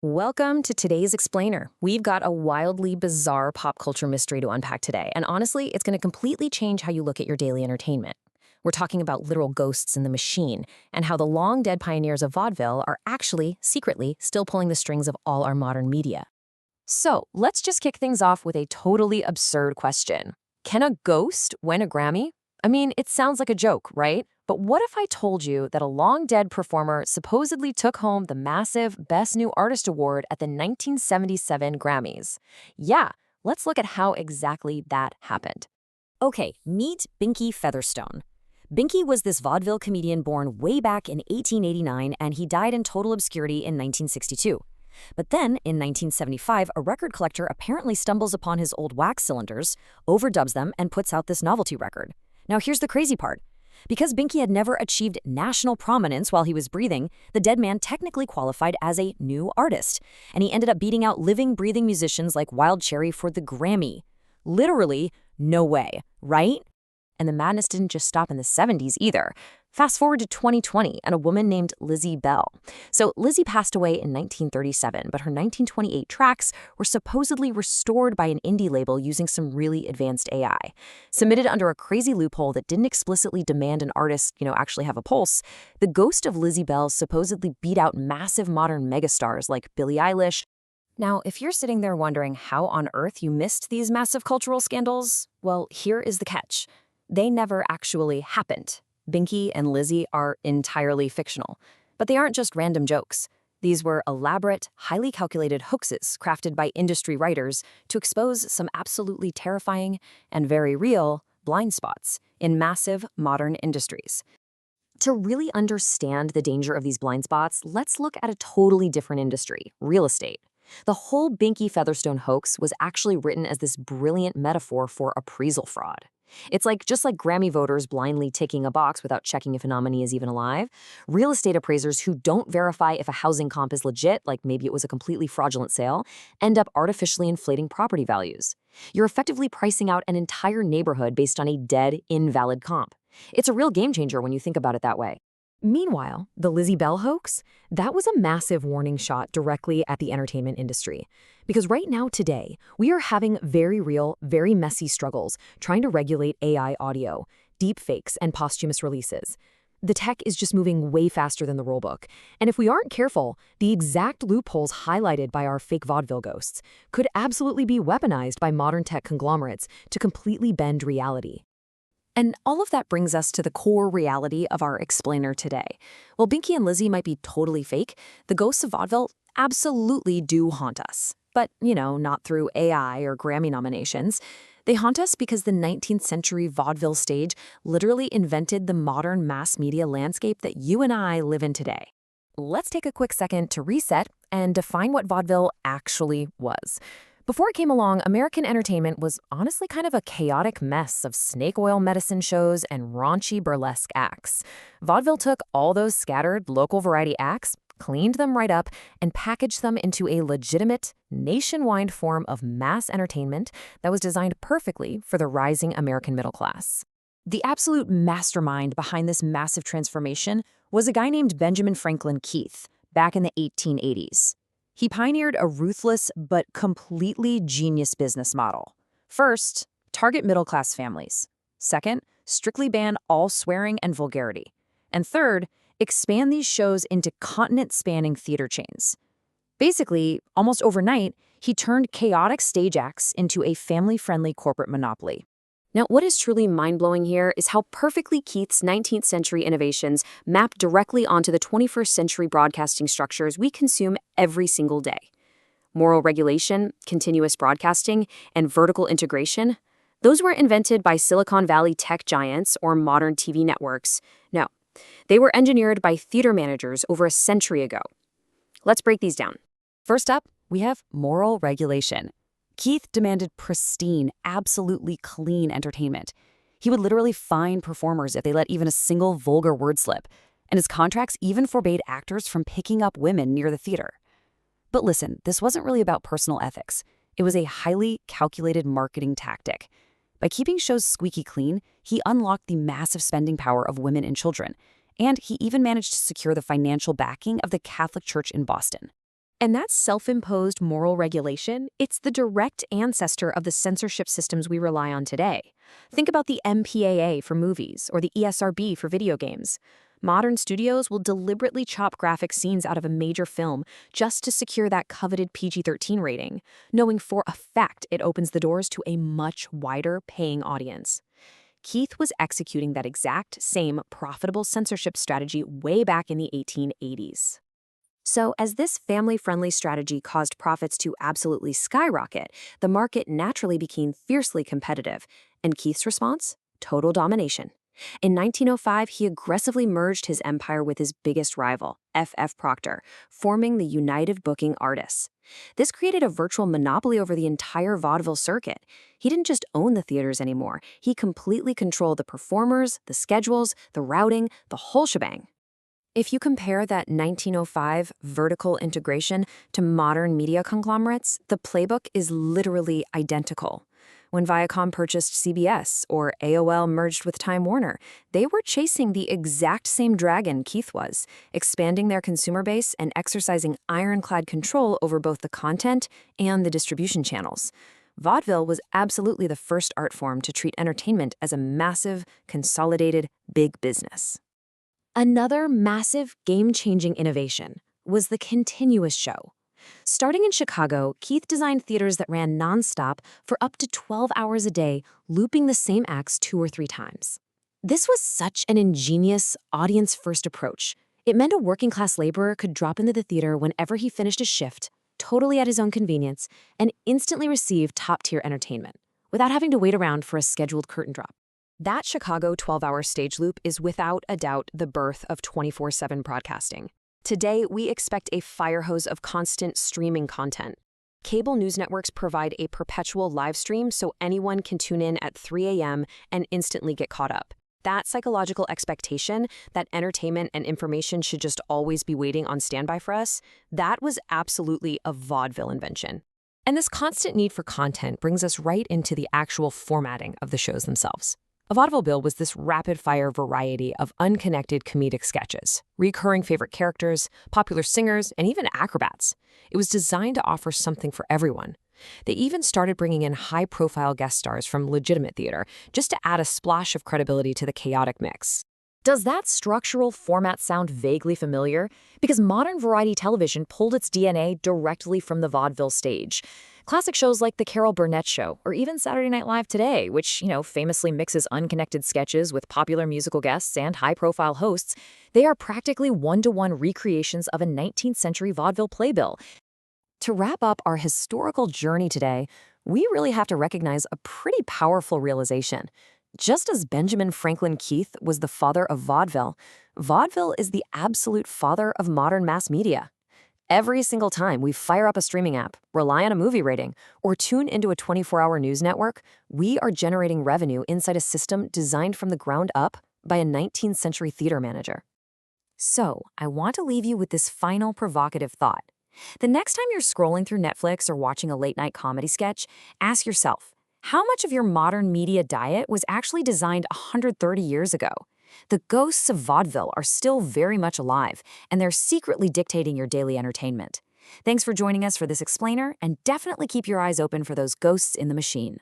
Welcome to today's Explainer. We've got a wildly bizarre pop culture mystery to unpack today, and honestly, it's going to completely change how you look at your daily entertainment. We're talking about literal ghosts in the machine, and how the long-dead pioneers of vaudeville are actually, secretly, still pulling the strings of all our modern media. So, let's just kick things off with a totally absurd question. Can a ghost win a Grammy? I mean, it sounds like a joke, right? But what if I told you that a long-dead performer supposedly took home the massive Best New Artist Award at the 1977 Grammys? Yeah, let's look at how exactly that happened. Okay, meet Binky Featherstone. Binky was this vaudeville comedian born way back in 1889, and he died in total obscurity in 1962. But then, in 1975, a record collector apparently stumbles upon his old wax cylinders, overdubs them, and puts out this novelty record. Now here's the crazy part. Because Binky had never achieved national prominence while he was breathing, the dead man technically qualified as a new artist, and he ended up beating out living, breathing musicians like Wild Cherry for the Grammy. Literally, no way, right? And the madness didn't just stop in the 70s either. Fast forward to 2020 and a woman named Lizzie Bell. So Lizzie passed away in 1937, but her 1928 tracks were supposedly restored by an indie label using some really advanced AI. Submitted under a crazy loophole that didn't explicitly demand an artist, actually have a pulse, the ghost of Lizzie Bell supposedly beat out massive modern megastars like Billie Eilish. Now, if you're sitting there wondering how on earth you missed these massive cultural scandals, well, here is the catch. They never actually happened. Binky and Lizzie are entirely fictional. But they aren't just random jokes. These were elaborate, highly calculated hoaxes crafted by industry writers to expose some absolutely terrifying and very real blind spots in massive modern industries. To really understand the danger of these blind spots, let's look at a totally different industry, real estate. The whole Binky Featherstone hoax was actually written as this brilliant metaphor for appraisal fraud. It's just like Grammy voters blindly ticking a box without checking if a nominee is even alive. Real estate appraisers who don't verify if a housing comp is legit, like maybe it was a completely fraudulent sale, end up artificially inflating property values. You're effectively pricing out an entire neighborhood based on a dead, invalid comp. It's a real game changer when you think about it that way. Meanwhile, the Lizzie Bell hoax, that was a massive warning shot directly at the entertainment industry. Because right now, today, we are having very real, very messy struggles trying to regulate AI audio, deepfakes, and posthumous releases. The tech is just moving way faster than the rulebook. And if we aren't careful, the exact loopholes highlighted by our fake vaudeville ghosts could absolutely be weaponized by modern tech conglomerates to completely bend reality. And all of that brings us to the core reality of our explainer today. While Binky and Lizzie might be totally fake, the ghosts of vaudeville absolutely do haunt us. But, not through AI or Grammy nominations. They haunt us because the 19th century vaudeville stage literally invented the modern mass media landscape that you and I live in today. Let's take a quick second to reset and define what vaudeville actually was. Before it came along, American entertainment was honestly kind of a chaotic mess of snake oil medicine shows and raunchy burlesque acts. Vaudeville took all those scattered local variety acts, cleaned them right up, and packaged them into a legitimate, nationwide form of mass entertainment that was designed perfectly for the rising American middle class. The absolute mastermind behind this massive transformation was a guy named Benjamin Franklin Keith, back in the 1880s. He pioneered a ruthless but completely genius business model. First, target middle-class families. Second, strictly ban all swearing and vulgarity. And third, expand these shows into continent-spanning theater chains. Basically, almost overnight, he turned chaotic stage acts into a family-friendly corporate monopoly. Now, what is truly mind-blowing here is how perfectly Keith's 19th century innovations map directly onto the 21st century broadcasting structures we consume every single day. Moral regulation, continuous broadcasting, and vertical integration, those were invented by Silicon Valley tech giants or modern TV networks. No, they were engineered by theater managers over a century ago. Let's break these down. First up, we have moral regulation. Keith demanded pristine, absolutely clean entertainment. He would literally fine performers if they let even a single vulgar word slip, and his contracts even forbade actors from picking up women near the theater. But listen, this wasn't really about personal ethics. It was a highly calculated marketing tactic. By keeping shows squeaky clean, he unlocked the massive spending power of women and children, and he even managed to secure the financial backing of the Catholic Church in Boston. And that self-imposed moral regulation, it's the direct ancestor of the censorship systems we rely on today. Think about the MPAA for movies or the ESRB for video games. Modern studios will deliberately chop graphic scenes out of a major film just to secure that coveted PG-13 rating, knowing for a fact it opens the doors to a much wider paying audience. Keith was executing that exact same profitable censorship strategy way back in the 1880s. So, as this family-friendly strategy caused profits to absolutely skyrocket, the market naturally became fiercely competitive. And Keith's response? Total domination. In 1905, he aggressively merged his empire with his biggest rival, F. Proctor, forming the United Booking Artists. This created a virtual monopoly over the entire vaudeville circuit. He didn't just own the theaters anymore. He completely controlled the performers, the schedules, the routing, the whole shebang. If you compare that 1905 vertical integration to modern media conglomerates, the playbook is literally identical. When Viacom purchased CBS or AOL merged with Time Warner, they were chasing the exact same dragon Keith was, expanding their consumer base and exercising ironclad control over both the content and the distribution channels. Vaudeville was absolutely the first art form to treat entertainment as a massive, consolidated, big business. Another massive, game-changing innovation was the continuous show. Starting in Chicago, Keith designed theaters that ran nonstop for up to 12 hours a day, looping the same acts 2 or 3 times. This was such an ingenious, audience-first approach. It meant a working-class laborer could drop into the theater whenever he finished his shift, totally at his own convenience, and instantly receive top-tier entertainment, without having to wait around for a scheduled curtain drop. That Chicago 12-hour stage loop is without a doubt the birth of 24/7 broadcasting. Today, we expect a fire hose of constant streaming content. Cable news networks provide a perpetual live stream so anyone can tune in at 3 a.m. and instantly get caught up. That psychological expectation that entertainment and information should just always be waiting on standby for us, that was absolutely a vaudeville invention. And this constant need for content brings us right into the actual formatting of the shows themselves. A vaudeville bill was this rapid-fire variety of unconnected comedic sketches, recurring favorite characters, popular singers, and even acrobats. It was designed to offer something for everyone. They even started bringing in high-profile guest stars from legitimate theater, just to add a splash of credibility to the chaotic mix. Does that structural format sound vaguely familiar? Because modern variety television pulled its DNA directly from the vaudeville stage. Classic shows like The Carol Burnett Show, or even Saturday Night Live Today, which, famously mixes unconnected sketches with popular musical guests and high-profile hosts, they are practically one-to-one recreations of a 19th century vaudeville playbill. To wrap up our historical journey today, we really have to recognize a pretty powerful realization. Just as Benjamin Franklin Keith was the father of vaudeville, vaudeville is the absolute father of modern mass media. Every single time we fire up a streaming app, rely on a movie rating, or tune into a 24-hour news network, we are generating revenue inside a system designed from the ground up by a 19th century theater manager. So, I want to leave you with this final provocative thought. The next time you're scrolling through Netflix or watching a late-night comedy sketch, ask yourself, how much of your modern media diet was actually designed 130 years ago? The ghosts of vaudeville are still very much alive, and they're secretly dictating your daily entertainment. Thanks for joining us for this explainer, and definitely keep your eyes open for those ghosts in the machine.